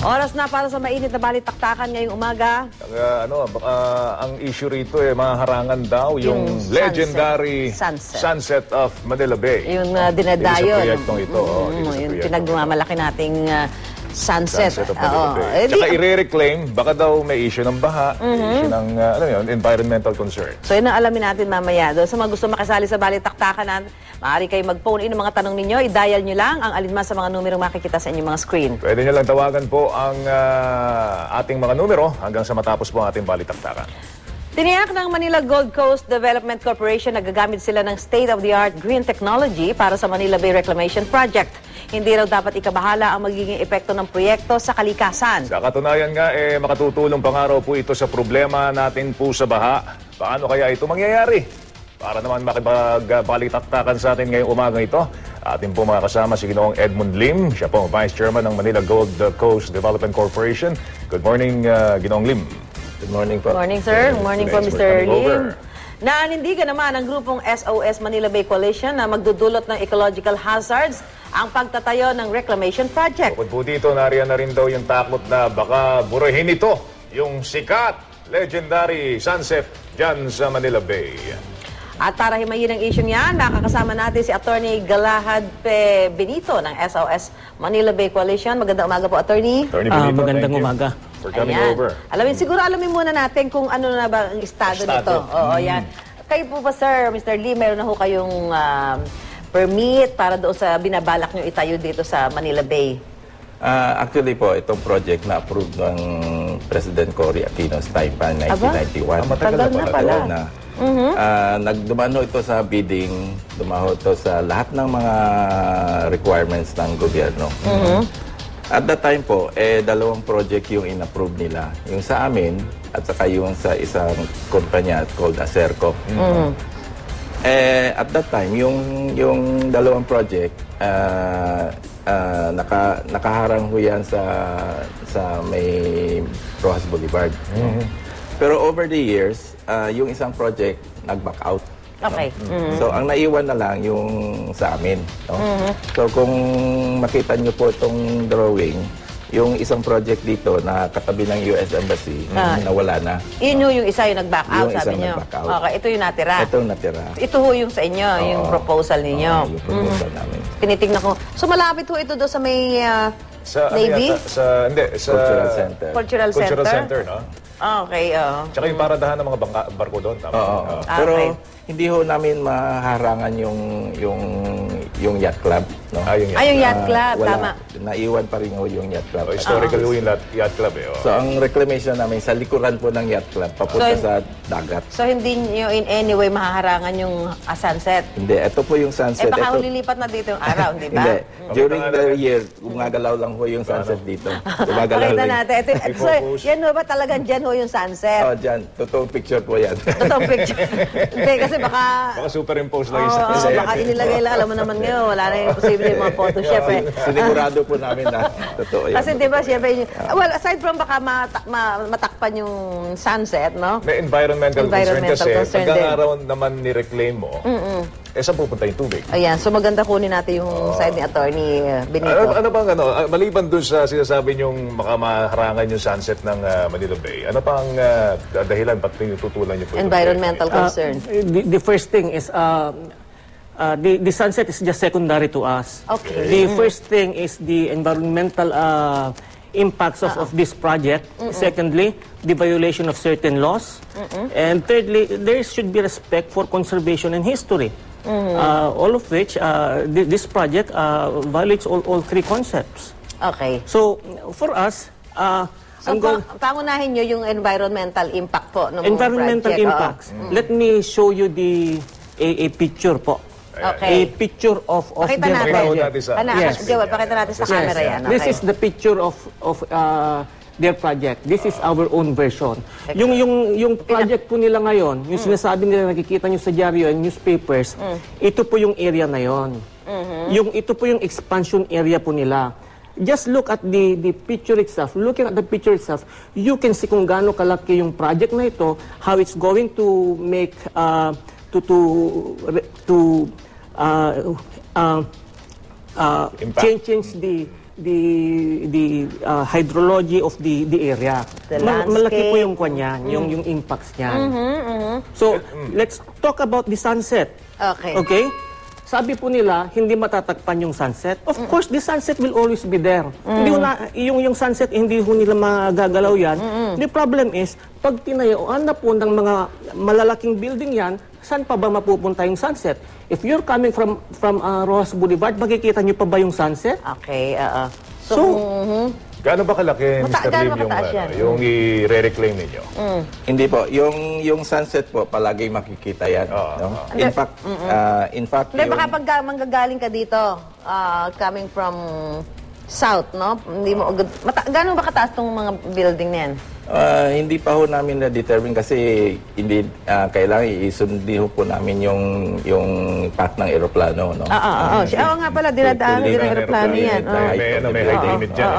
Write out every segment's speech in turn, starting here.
Oras na para sa mainit na balitaktakan ngayong umaga. Ang issue rito maharangan daw yung legendary sunset of Manila Bay. Yung dinadayo. Sa proyektong ito. Yung pinagmamalaki nating sunset of Manila Bay. Tsaka i-reclaim, baka daw may issue ng baha, issue ng environmental concern. So yun ang alamin natin mamaya. Doon sa mga gusto makasali sa balitaktakan natin, maaari kayo mag-phone in ang mga tanong ninyo, i-dial nyo lang ang alinman sa mga numerong makikita sa inyong mga screen. Pwede nyo lang tawagan po ang ating mga numero hanggang sa matapos po ang ating balitaktakan. Tiniyak ng Manila Gold Coast Development Corporation na gagamit sila ng state-of-the-art green technology para sa Manila Bay Reclamation Project. Hindi raw dapat ikabahala ang magiging epekto ng proyekto sa kalikasan. Sa katunayan nga, makatutulong pangaraw po ito sa problema natin po sa baha. Paano kaya ito mangyayari? Para naman makipagbalitaktakan sa atin ngayong umaga ito, ating po mga kasama si Ginoong Edmund Lim. Siya po Vice Chairman ng Manila Gold Coast Development Corporation. Good morning, Ginoong Lim. Good morning po. Good morning, sir. Good morning po, Mr. Lim. Naanindigan naman ang grupong SOS Manila Bay Coalition na magdudulot ng ecological hazards ang pagtatayo ng reclamation project. Bukod po dito, nariyan na rin daw yung takot na baka burahin ito yung sikat, legendary sunset dyan sa Manila Bay. At para himayin ang issue niya, nakakasama natin si Attorney Galahad P. Benito ng SOS Manila Bay Coalition. Magandang umaga po, Attorney. Benito, magandang umaga. For coming over. Alamin muna natin kung ano na ba ang estado nito. Oo, yan. Kayo po ba, sir, Mr. Lee, meron na ho kayong permit para doon sa binabalak nyo itayo dito sa Manila Bay? Actually po, itong project na approved ng President Cory Aquino's time pa, 1991. Matagal na pala. Nagdumano ito sa bidding, dumaho ito sa lahat ng mga requirements ng gobyerno. At that time po, dalawang project yung in-approve nila. Yung sa amin, at saka yung sa isang kumpanya called Acerco. At that time, yung dalawang project, nakaharang ho yan sa may Rojas Boulevard. Pero over the years, yung isang project nag-back out. Okay. So, ang naiwan na lang yung sa amin. No? So, kung makita nyo po itong drawing, yung isang project dito na katabi ng US Embassy, nawala na. Yun yung isa yung nag-back out, sabi nyo. Okay, ito yung natira. Ito yung natira. Ito ho yung sa inyo, yung proposal ninyo. Yung proposal namin. Tinitignan ko. So, malapit ho ito doon sa may Navy? Sa Cultural Center. Cultural Center, no? Okay, Tsaka yung paradahan ng mga barko doon. Tama. Pero hindi ho namin maharangan yung yacht club. No? Yung yacht club, tama. Naiwan pa rin ho yung yacht club. Historical yung yacht club So, ang reclamation namin sa likuran po ng yacht club, papunta sa dagat. So, hindi nyo in any way mahaharangan yung sunset? Hindi, ito po yung sunset. Baka lilipat na dito yung araw, di ba? Hindi. During the year, gumagalaw lang po yung sunset dito. Gumagalaw Pakita lang. natin. So, yan ho ba talagang dyan ho yung sunset? Dyan. Totoong picture po yan. Totoong picture. Hindi, kasi baka superimpose lang yung sunset. baka inilagay lang. Alam mo naman ngayon, wala na yung posible yung mga Photoshop Sinigurado po namin na totoo yan. Kasi di ba, siyempre, well, aside from baka matakpan yung sunset, no? May environmental concern kasi pagkakaroon naman ni-reclaim mo, saan pupunta yung tubig? Ayan, so maganda kunin natin yung side ni Attorney Benito. Ano bang maliban dun sa sinasabi niyong makamaharangan yung sunset ng Manila Bay, ano pang dahilan ba't tinututulan niyo po? Environmental concern. The first thing is, the sunset is just secondary to us. Okay. The first thing is the environmental impacts of this project. Secondly, the violation of certain laws. And thirdly, there should be respect for conservation and history. All of which, this project violates all three concepts. Okay. So, for us, So, pangunahin nyo yung environmental impact po ng environmental project. impacts. Let me show you a picture po. Okay. A picture of pakita the natin. project. Yes. Joel, pakita natin sa camera yan. Okay. This is the picture of their project. This is our own version. Yung project po nila ngayon, yung sinasabi nila nakikita nyo sa dyaryo and newspapers, ito po yung area na yon. Ito po yung expansion area po nila. Just look at the picture itself. Looking at the picture itself, you can see kung gaano kalaki yung project na ito, how it's going to make change hydrology of the area. The Malaki po landscape. yung kanya, yung impacts niyan. So, let's talk about the sunset. Okay. Okay? Sabi po nila, hindi matatakpan yung sunset. Of course, the sunset will always be there. Hindi ho na, yung sunset, hindi ho nila magagalaw yan. The problem is, pag tinayuan na po ng mga malalaking building yan, saan pa ba mapupunta yung sunset? If you're coming from Rojas Boulevard, makikita nyo pa ba yung sunset? Okay, So, Gaano ba kalaki, Mr. gaano Lim, kataas yan? yung i-reclaim ninyo? Hindi po, yung sunset po palagi makikita yan. No? In fact, Hindi, baka pag manggagaling ka dito, coming from south, no? Hindi mo gaano ba kataas tong mga building na yan? hindi pa ho namin na-determine kasi hindi kailangan iisundi ho po namin yung path ng eroplano. No? Oo nga pala, dinadaan din ng aeroplano yan. May height limit dyan.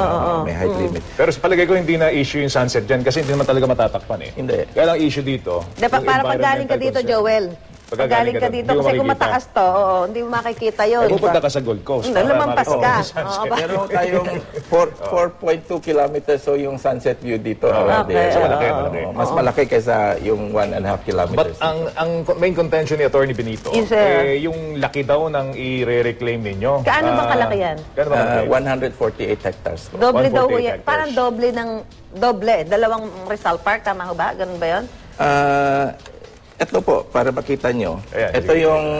May height limit. Pero sa palagay ko, hindi na issue yung sunset dyan kasi hindi naman talaga matatakpan eh. Hindi. Kaya lang issue dito. Para pag galing ka dito, Joel, pag galing ka dito, kasi kung mataas to, hindi mo makikita yun. Pupunta ka sa Gold Coast. Lumampas ka. Meron tayong 4.2 kilometers so yung sunset view dito. Okay. So, malaki. Mas malaki kaysa yung 1.5 But kilometers. ang main contention ni Attorney Benito, Yes, sir. yung laki daw ng i-reclaim ninyo. Gaano ba kalaki yan? Gaano ba kalaki? 148 hectares po. Doble daw 148 ho yan. hectares. Parang doble. Dalawang Rizal Park, tama ho ba? Ganun ba yun? Ito po, para makita nyo. Ayan,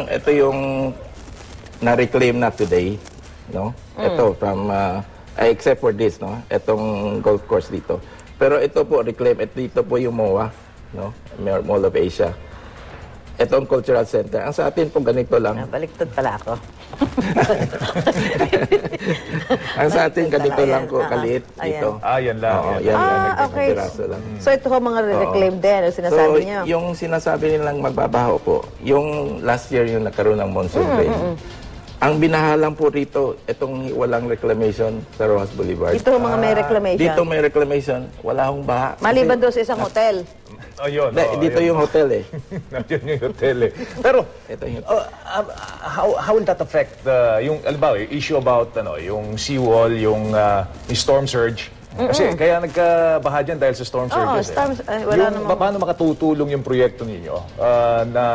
Ito yung na-reclaim na today. No? Ito, from, except for this, no? Itong golf course dito. Pero ito po, reclaim. Dito po yung MOA, no? Mall of Asia. Itong cultural center. Ang sa atin po ganito lang. Baliktad pala ako. Ang sa atin ganito Ayan. lang ko, kaliit dito. Yan lang. Oo, yan. yan. Okay. Piraso lang. So ito ho mga reclaim din, ang sinasabi niyo. yung sinasabi nilang magbabaho po, yung last year yung nagkaroon ng monsoon rain, ang binahalang po rito, itong walang reclamation sa Rojas Boulevard. Ito ho mga may reclamation. Dito may reclamation, wala hong baha. Maliban doon sa isang hotel. Ayun. Dito yung hotel eh. Yun yung hotel eh. Pero, Ito yung how will that affect yung, alimbawa, issue about yung seawall, yung storm surge? Kasi kaya nagkabaha dyan dahil sa storm surges. Wala yung, namang... paano makatutulong yung proyekto ninyo na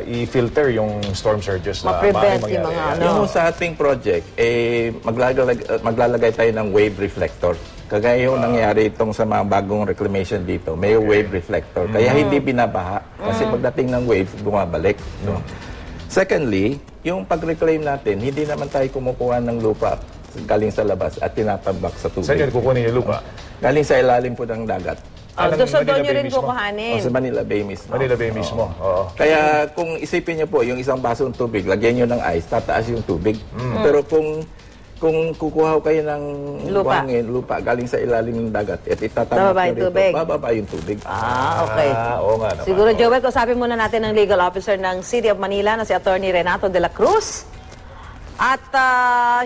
i-filter yung storm surges na Ma-prevent maaaring yung mangyari? mga Yung sa ating project, maglalagay tayo ng wave reflector. Kagaya yung nangyari itong sa mga bagong reclamation dito, may wave reflector. Kaya hindi binabaha kasi pagdating ng wave, bumabalik. No? Secondly, yung pag-reclaim natin, hindi naman tayo kumukuha ng lupa galing sa labas at tinatambak sa tubig. Saan yun kukunin yung lupa? Galing sa ilalim po ng dagat. Doon sa Manila doon nyo Bay rin mismo? kukuhanin. O sa Manila Bay mismo. Manila Bay mismo. Oo. Kaya kung isipin niyo po, yung isang basong tubig, lagyan niyo ng ice, tataas yung tubig. Pero kung kukuha kayo ng lupa galing sa ilalim ng dagat at itatambak Bababa yung nyo rito, tubig. bababa yung tubig. Okay. Oo nga naman. Siguro, Joel, kausapin muna natin ng legal officer ng City of Manila na si Attorney Renato de la Cruz. At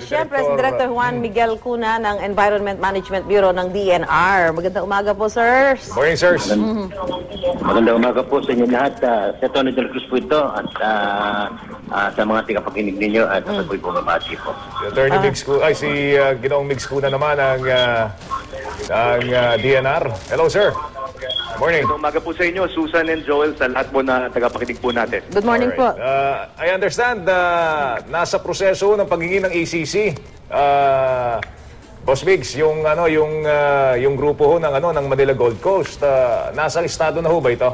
siyempre, si Director Juan Miguel Cuna ng Environment Management Bureau ng DNR. Magandang umaga po, sirs. Good morning, sirs. Magandang umaga po sa inyo lahat. Si Atty. De la Cruz po ito at sa mga tigapakinig ninyo at sa ako'y bumabati po. Si Attorney Migs Cuna, si Ginoong Migs Cuna naman ng DNR. Hello, sir. Good morning. Magandang umaga po sa inyo, Susan and Joel, sa lahat po na tagapakinig po natin. Good morning po. I understand nasa proseso ng pagiging ng ACC. Boss Migs, yung grupo ho ng Manila Gold Coast, nasa estado na ho ba ito?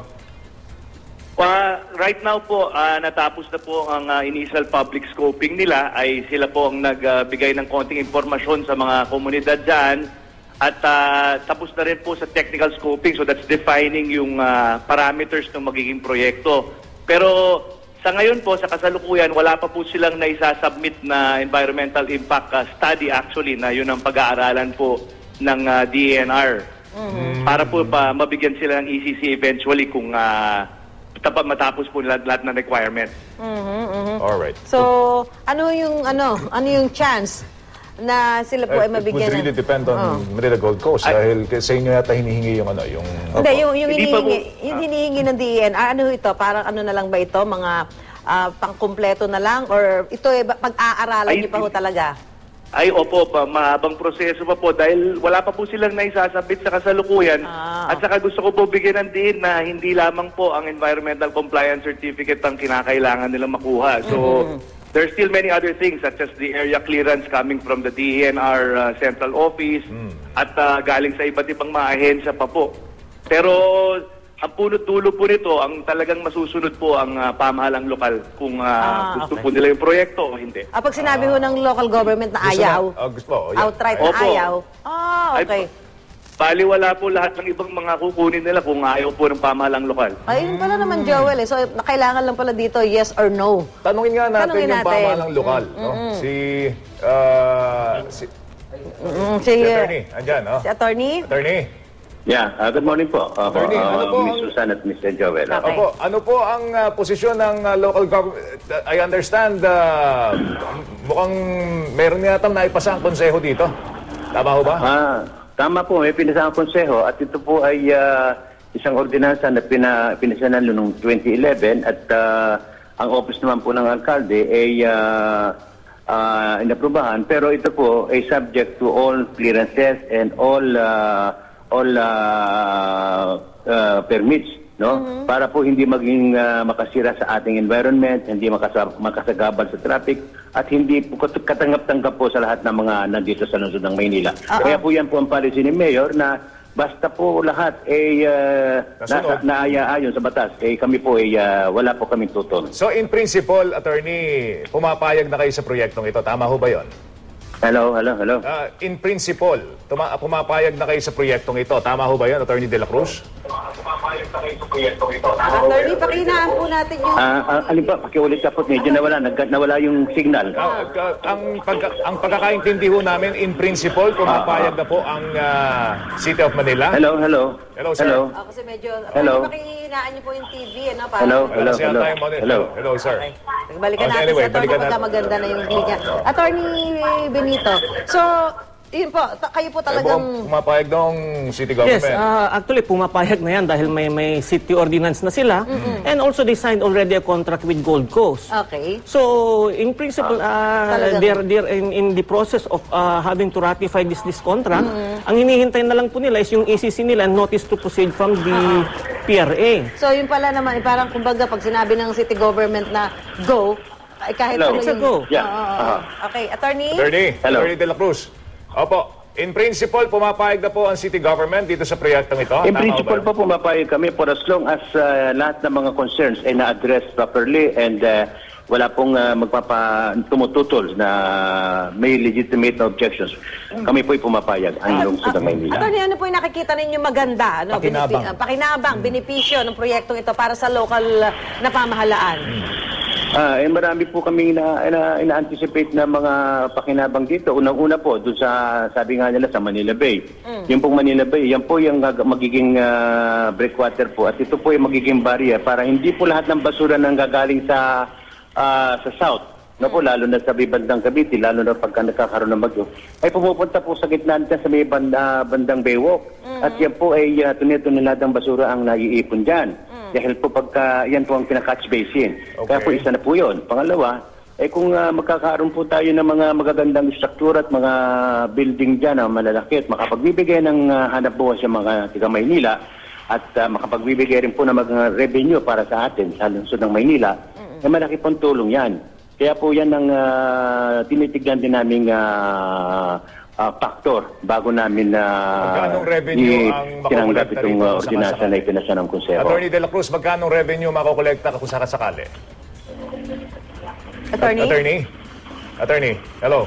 Right now po, natapos na po ang initial public scoping nila. Ay sila po ang nagbigay ng konting impormasyon sa mga komunidad dyan. At tapos na rin po sa technical scoping. So that's defining yung parameters ng magiging proyekto. Pero sa ngayon po, sa kasalukuyan, wala pa po silang naisasubmit na environmental impact study actually na yun ang pag-aaralan po ng DENR. Para po mabigyan sila ng ECC eventually kung matapos po lahat ng requirement. Alright. So, ano yung chance na sila po ay It mabigyan would really depend on Manila Gold Coast dahil sa inyo yata hinihingi yung Hindi, yung Hindi pa po- hinihingi ng DENR, ano ito? Parang ano na lang ba ito? Mga pangkumpleto na lang? Or ito pag-aaralan niyo pa ho talaga? Ay, opo, mahabang proseso pa po dahil wala pa po silang naisasabit sa kasalukuyan. At saka gusto ko po bigyan ng diin na hindi lamang po ang Environmental Compliance Certificate ang kinakailangan nilang makuha. So, there's still many other things such as the area clearance coming from the DENR Central Office at galing sa iba't ibang mga ahensya pa po. Pero ang punot-dulo po nito, ang talagang masusunod po ang pamahalang lokal kung gusto po nila yung proyekto o hindi. Pag sinabi ho ng local government na ayaw, Gusto, yeah. outright na Opo. ayaw, okay. Baliwala po lahat ng ibang mga kukunin nila kung ayaw po ng pamahalang lokal. Ay, yun pala naman, Joel. So, kailangan lang pala dito, yes or no. Tanungin nga natin Tanungin yung natin. pamahalang lokal. No? Si Si attorney, andyan, no? si attorney? Attorney. Yeah, good morning po. Attorney, ano po Miss ang- Susan at Mr. Joel. Okay. Opo, ano po ang posisyon ng local government? I understand, mukhang meron yata naipasa ang konseho dito. Tama ho ba? Tama po, may pinasang konseho at ito po ay isang ordinansa na pinasanan noong 2011 at ang office naman po ng alkalde ay inaprubahan, pero ito po ay subject to all clearances and all permits, no? Para po hindi maging makasira sa ating environment, hindi makasagabal sa traffic, at hindi po katanggap-tanggap po sa lahat ng mga nandito sa lungsod ng Maynila. Kaya po yan po ang policy ni Mayor na basta po lahat ay Nasunod. naaya-ayon sa batas, kami po ay wala po kaming tutol. So in principle, attorney, pumapayag na kayo sa proyektong ito. Tama ho ba yon? Hello. In principle, pumapayag na kayo sa proyektong ito. Tama ho ba yun, Attorney De La Cruz? Attorney, pakinaan po natin yung... Alin pa, pakiulit ka po, medyo nawala yung signal. Ang pagkakaintindi ho namin, in principle, pumapayag na po ang City of Manila. Hello. Hello, sir. kasi medyo... Hello. Attorney, pakinaan niyo po yung TV, ano? Para Hello. Hello, sir. Balikan natin Anyway, si attorney balikan pagka natin. maganda na yung linya. Attorney Benito, so, yun po, kayo po talagang... Pumapayag ng City Yes, Government. actually pumapayag na yan dahil may city ordinance na sila. And also they signed already a contract with Gold Coast. Okay. So, in principle, Talagang- they're in the process of having to ratify this contract. Ang hinihintay na lang po nila is yung ECC nila, notice to proceed from the PRA. So, yun pala naman, parang kumbaga pag sinabi ng city government na go, ay kahit Hello. ano It's a yung... go. Yeah. Oo. Okay, attorney? Hello. Attorney De La Cruz. Opo, in principle, pumapayag na po ang City Government dito sa proyektong ito. In Tama principle ba? po pumapayag kami for as long as lahat ng mga concerns ay na-address properly and wala pong tumututol na may legitimate na objections. Kami po'y pumapayag ang lungsod ng Maynila. Attorney, ano po yung nakikita ninyo maganda? Ano, Pakinabang. pakinabang, benepisyo ng proyektong ito para sa local na pamahalaan? Marami po kami ina-anticipate na mga pakinabang dito. Unang-una po, doon sa, sabi nga nila, sa Manila Bay. Yung pong Manila Bay, yan po yung magiging breakwater po. At ito po yung magiging barrier para hindi po lahat ng basura nang gagaling sa south. No po, lalo na sa may bandang Cavite, lalo na pagka nagkakaroon ng bagyo, ay pumupunta po sa gitna nito sa may bandang Baywalk. At yan po ay tunil-tuniladang basura ang naiipon dyan. Dahil po pagka yan po ang pinaka-catch basin. Okay. Kaya po isa na po yun. Pangalawa, kung magkakaroon po tayo ng mga magagandang struktura at mga building dyan na malalaki at makapagbibigay ng hanap buhay sa mga tiga Maynila at makapagbibigay rin po ng mga revenue para sa atin sa lungsod ng Maynila, malaki pong tulong yan. Kaya po yan ang tinitignan din naming factor bago namin Magkanong revenue ang tinanggap makukolekta itong rito kung ordinansa sakasakali? na ipinasa ng konseho. Attorney De La Cruz, magkanong revenue makukolekta kung sakasakali? Attorney, hello.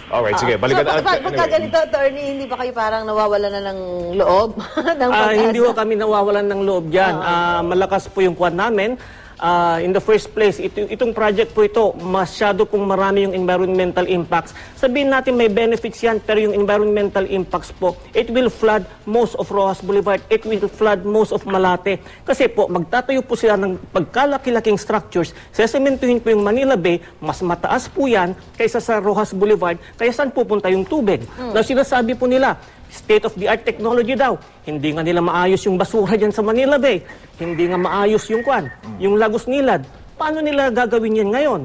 Alright, sige, balikan So, pagka ganito, attorney, hindi ba kayo parang nawawala na ng loob? ng Hindi ko kami nawawalan ng loob dyan. Malakas po yung kwan namin. In the first place, itong project po ito, masyado pong marami yung environmental impacts. Sabihin natin may benefits yan, pero yung environmental impacts po, it will flood most of Rojas Boulevard, it will flood most of Malate. Kasi po, magtatayo po sila ng pagkalaki-laking structures, sesementuhin po yung Manila Bay, mas mataas po yan kaysa sa Rojas Boulevard, kaya saan pupunta yung tubig? Na sinasabi po nila, state-of-the-art technology daw. Hindi nga nila maayos yung basura dyan sa Manila Bay. Hindi nga maayos yung kwan, yung Lagos Nilad. Paano nila gagawin yan ngayon?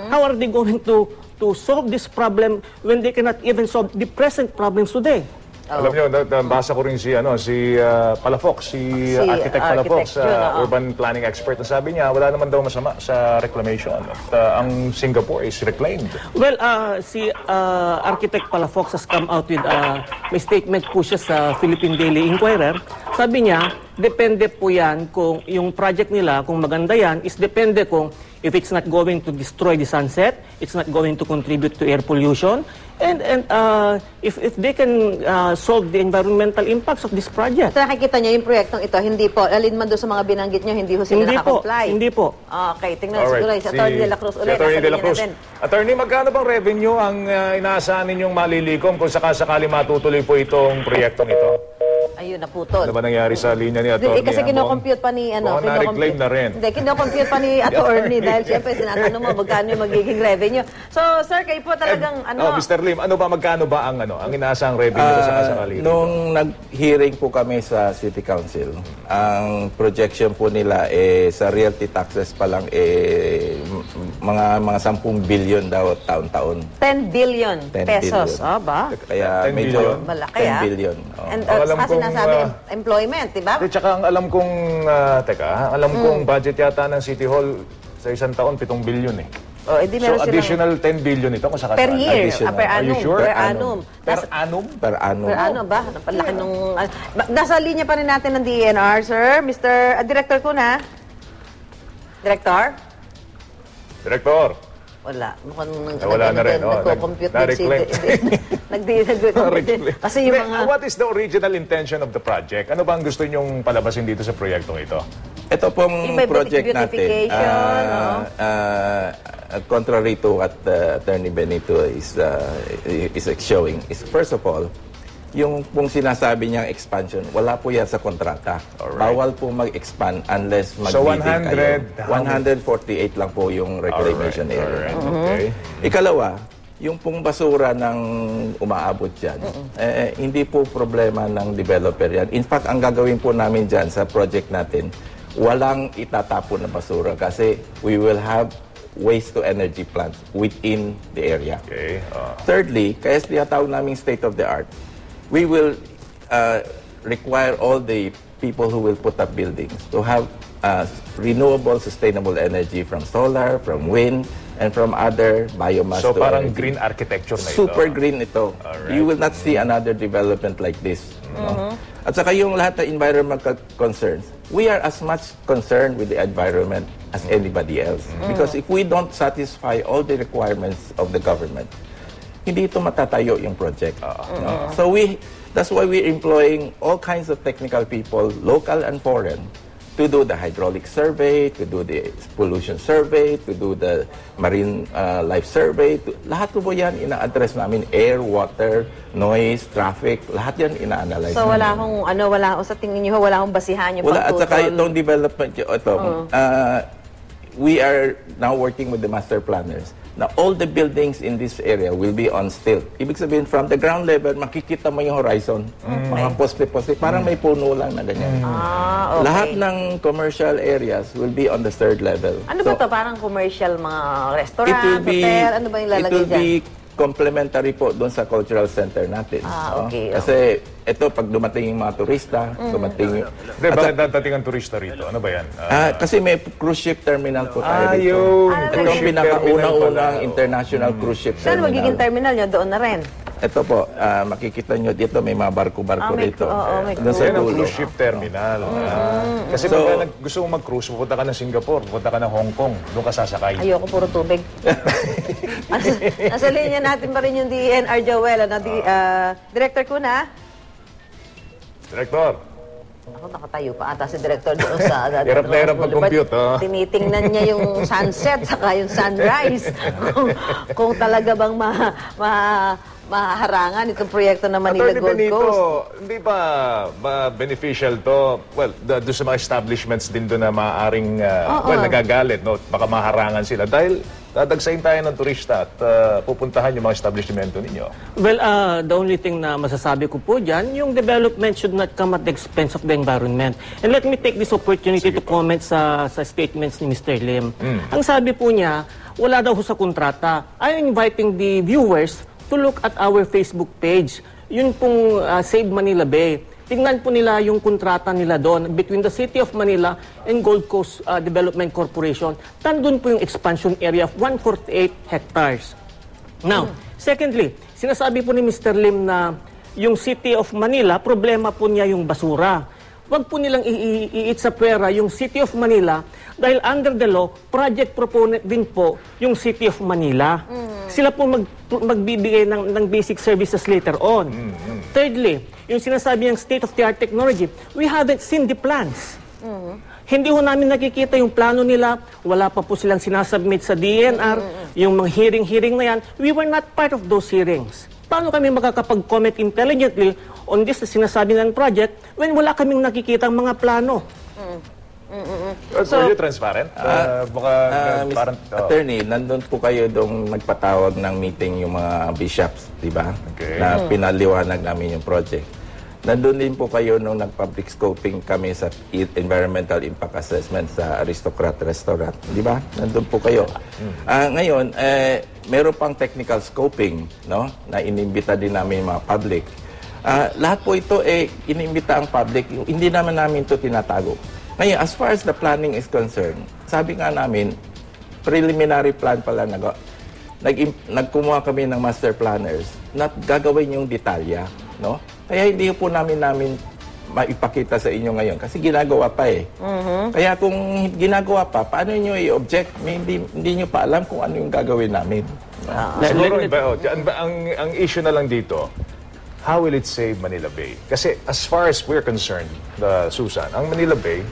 How are they going to to solve this problem when they cannot even solve the present problems today. Alam niyo, nabasa ko rin si Palafox, si Architect Palafox, Architect yun, oo. urban planning expert, na sabi niya wala naman daw masama sa reclamation. At ang Singapore is reclaimed. Well, si Architect Palafox has come out with may statement po siya sa Philippine Daily Inquirer. Sabi niya, depende po yan kung yung project nila, kung maganda yan, is depende kung if it's not going to destroy the sunset, it's not going to contribute to air pollution, and if they can solve the environmental impacts of this project. So nakikita niyo yung proyektong ito, hindi po, alin man doon sa mga binanggit niyo, hindi ho sila nakakomply. Hindi po. Okay, tingnan siguro si Atty. De La Cruz ulit. Atty. De La Nasa Cruz. linya natin. Attorney, magkano bang revenue ang inaasahan ninyong malilikom kung sakasakali matutuloy po itong proyektong ito? Ayun, naputol. Ano ba nangyari sa linya ni Atty. Kasi Ambong? kinocompute pa ni Baka na-reclaim na rin. Hindi, kinocompute pa ni attorney dahil siyempre sinatanong mo magkano yung magiging revenue. So, sir, kayo po talagang Mr. Lim, magkano ba ang inaasahang revenue sa sakasakali? Nung nag-hearing po kami sa City Council, ang projection po nila sa realty taxes pa lang mga 10 billion daw taon-taon. 10 billion 10 pesos. billion. Ba? Kaya 10 medyo billion? Malaki, 10 billion. Oh. And Alam kasi kong, sinasabi, employment, di ba? At saka ang alam kong, alam kong budget yata ng City Hall sa isang taon, 7 billion eh. O, edi So meron silang additional 10 billion ito kung sakasakali. per year, additional. per Are you annum. sure? Per annum. Per annum? Per annum. Per annum ba? Napalaki nung... nasa linya pa rin natin ng DENR, sir. Mr. Director ko na. Director? Director. Wala. Mukhang Wala na rin. nagko-compute din Na-reclaim. Nag-compute. Kasi yung mga... What is the original intention of the project? Ano ba ang gusto nyong palabasin dito sa proyektong ito? Ito pong Iba, project natin, beautification, contrary to what Attorney Benito is showing, is first of all, yung pong sinasabi niyang expansion, wala po yan sa kontrata. Alright. Bawal po mag-expand unless So, mag-bidding kayo. 100, 148 lang po yung reclamation area. Alright, okay. Ikalawa, yung pong basura ng umaabot dyan, hindi po problema ng developer yan. In fact, ang gagawin po namin dyan sa project natin, walang itatapon na basura kasi we will have waste-to-energy plants within the area. Okay. Thirdly, kaya tinatawag namin state-of-the-art, we will require all the people who will put up buildings to have renewable, sustainable energy from solar, from wind, and from other biomass. So to parang energy. green architecture na ito. Super green ito. Alright. You will not see another development like this. No? At saka yung lahat ng environmental concerns, we are as much concerned with the environment as anybody else. Because if we don't satisfy all the requirements of the government, hindi ito matatayo yung project. No? So that's why we're employing all kinds of technical people, local and foreign, to do the hydraulic survey, to do the pollution survey, to do the marine life survey. Lahat po yan ina-address namin. Air, water, noise, traffic, lahat yan ina-analyze. So wala akong, sa tingin niyo, wala akong basihan yung Wala, at saka pagtutol. itong development, we are now working with the master planners. Now, all the buildings in this area will be on stilt. Ibig sabihin, from the ground level, makikita mo yung horizon. Mga poste-poste. Parang may puno lang na ganyan. Okay. Lahat ng commercial areas will be on the third level. Ano ba to? Parang commercial mga restaurant, It will be, hotel? Ano ba yung it lalagay will dyan? be complementary po doon sa cultural center natin. Okay. Kasi ito, pag dumating yung mga turista, dumating yung... Hindi, bakit dadating ang turista rito? Ano ba yan? kasi may cruise ship terminal po tayo dito. Yun. Ito Cruise ang ship pinakaunang-unang terminal international cruise ship Saan terminal. magiging terminal nyo? Doon na rin. Ito po, makikita nyo dito, may mga barko-barko may- rito. oo, may Doon sa Yan ang dulo. cruise ship terminal. Kasi So- pagka gusto mong mag-cruise, pupunta ka ng Singapore, pupunta ka ng Hong Kong, doon ka sasakay. Ayoko, puro tubig. Nasa linya natin pa rin yung DENR Joel. Director ko na. Director, Ako, nakatayo pa ata si Director doon sa... Hirap na hirap mag-compute, oh. Tinitingnan niya yung sunset saka yung sunrise. kung talaga bang maharangan itong proyekto ng Manila Attorney Gold Benito, Coast. hindi ba beneficial to? Well, doon sa mga establishments din doon na maaaring, nagagalit, no? Baka maharangan sila dahil dadagsayin tayo ng turista at pupuntahan yung mga establishmento ninyo. Well, the only thing na masasabi ko po dyan, yung development should not come at the expense of the environment. And let me take this opportunity to comment sa statements ni Mr. Lim. Ang sabi po niya, Wala daw ho sa kontrata. I'm inviting the viewers to look at our Facebook page. Yun pong Save Manila Bay. Tingnan po nila yung kontrata nila doon between the City of Manila and Gold Coast Development Corporation. Nandun po yung expansion area of 148 hectares. Now, secondly, sinasabi po ni Mr. Lim na yung City of Manila, problema po niya yung basura. Huwag po nilang iit sa pera yung City of Manila dahil under the law, project proponent din po yung City of Manila. Sila po magbibigay ng basic services later on. Thirdly, yung sinasabi ng state-of-the-art technology, we haven't seen the plans. Hindi ho namin nakikita yung plano nila. Wala pa po silang sinasubmit sa DNR. Yung mga hearing-hearing na yan, we were not part of those hearings. Paano kami makakapag-comment intelligently on this na sinasabi ng project when wala kaming nakikita mga plano? Are you transparent? Mr. Attorney, nandun po kayo doong nagpatawag ng meeting yung mga bishops, di ba? Okay. Na pinaliwanag namin yung project. Nandun din po kayo nung nag-public scoping kami sa environmental impact assessment sa Aristocrat Restaurant, di ba? Nandun po kayo. Ngayon, meron pang technical scoping, no? Na inimbita din namin yung mga public. Lahat po ito, inimbita ang public. Hindi namin ito tinatago. Ngayon, as far as the planning is concerned, sabi nga namin, preliminary plan pala nagkumuha kami ng master planners na gagawin yung detalya, no? Kaya hindi po namin maipakita sa inyo ngayon kasi ginagawa pa eh. Kaya kung ginagawa pa, paano nyo i-object? Hindi nyo pa alam kung ano yung gagawin namin. Siguro, ang issue na lang dito, how will it save Manila Bay? Kasi as far as we're concerned, Susan, ang Manila Bay,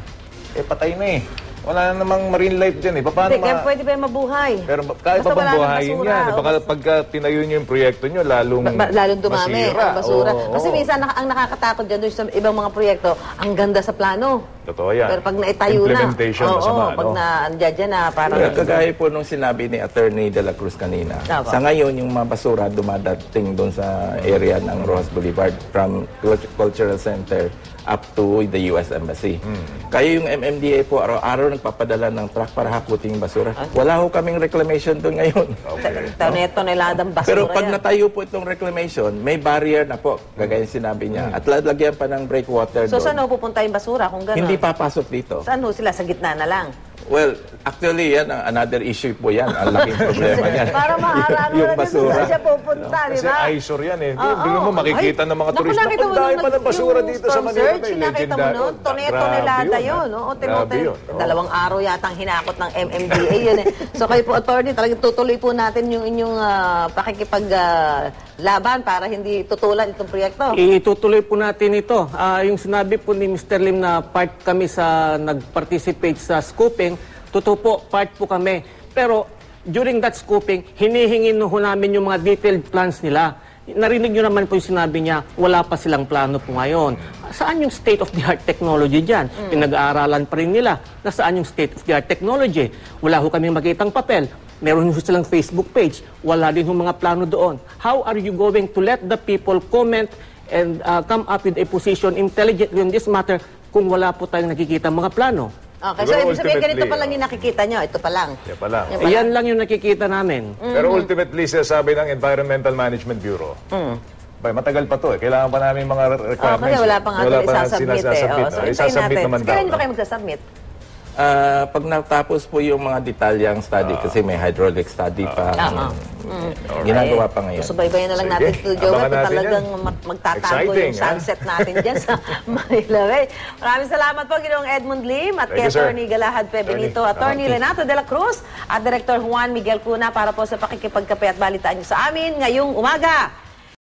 patay na eh. Wala na namang marine life dyan eh. Paano Kaya pwede ba yung mabuhay? Pero kaya pa bang buhayin yan? Baka pagka tinayo nyo yung proyekto nyo, lalong dumami masira. ang basura. Kasi minsan ang nakakatakot dyan doon sa ibang mga proyekto, ang ganda sa plano. Totoo yan. Pero pag naitayo na, implementation masama, pag nandiyan na, parang... Kagaya po nung sinabi ni Attorney De La Cruz kanina, sa ngayon yung mga basura dumadating doon sa area ng Rojas Boulevard from Cultural Center up to the US Embassy. Kaya yung MMDA po araw-araw nagpapadala ng truck para hakutin yung basura. Wala ho kaming reclamation doon ngayon. Toneladang basura Pero pag yan. natayo po itong reclamation, may barrier na po, gagaya yung sinabi niya. At lalagyan pa ng breakwater So doon. saan ho pupunta yung basura kung gano'n? Hindi papasok dito. Saan ho sila? Sa gitna na lang? Well, actually, yan, another issue po yan. Ang laking problema yan. Para maharang Yung na din basura. saan siya pupunta, di Kasi ba? eyesore yan eh. Bigyan mo makikita ng mga turista. Nakita mo Ang dahil nung pa ng basura dito sa Manila Bay. Nakita mo noon, tonelada yun. Grabe yun. 2 araw yatang hinakot ng MMDA yun eh. So kayo po, attorney, talagang tutuloy po natin yung inyong pakikipaglaban para hindi tutulan itong proyekto. Itutuloy po natin ito. Yung sinabi po ni Mr. Lim na part kami sa nag-participate sa scoping, totoo po, part po kami. Pero during that scoping, hinihingin ho namin yung mga detailed plans nila. Narinig nyo naman po yung sinabi niya, wala pa silang plano po ngayon. Saan yung state-of-the-art technology dyan? Pinag-aaralan pa rin nila na saan yung state-of-the-art technology. Wala ho kami makitang papel. Meron ho silang Facebook page. Wala din ho mga plano doon. How are you going to let the people comment and come up with a position intelligently on this matter kung wala po tayong nakikita mga plano? Okay, so ibig sabihin, ganito pa lang yung nakikita nyo. Ito pa lang. Yan pa lang. Yan lang yung nakikita namin. Pero ultimately, sabi ng Environmental Management Bureau, matagal pa to eh. Kailangan pa namin mga requirements. Kasi wala pa nga ito isasubmit eh. So, isasubmit naman daw. Kailan ba kayo magsasubmit? Pag natapos po yung mga detalyang study, kasi may hydraulic study pa, ginagawa pa ngayon. Subaybayan na lang natin Sige, ito, Joel. abangan natin Talagang yan. magtatago Exciting, yung sunset natin dyan sa Manila Bay. Maraming salamat po, Ginoong Edmund Lim at Thank kay you, sir. Attorney Galahad Benito, Attorney Lenato de la Cruz at Director Juan Miguel Cuna para po sa pakikipagkape at balitaan niyo sa amin ngayong umaga.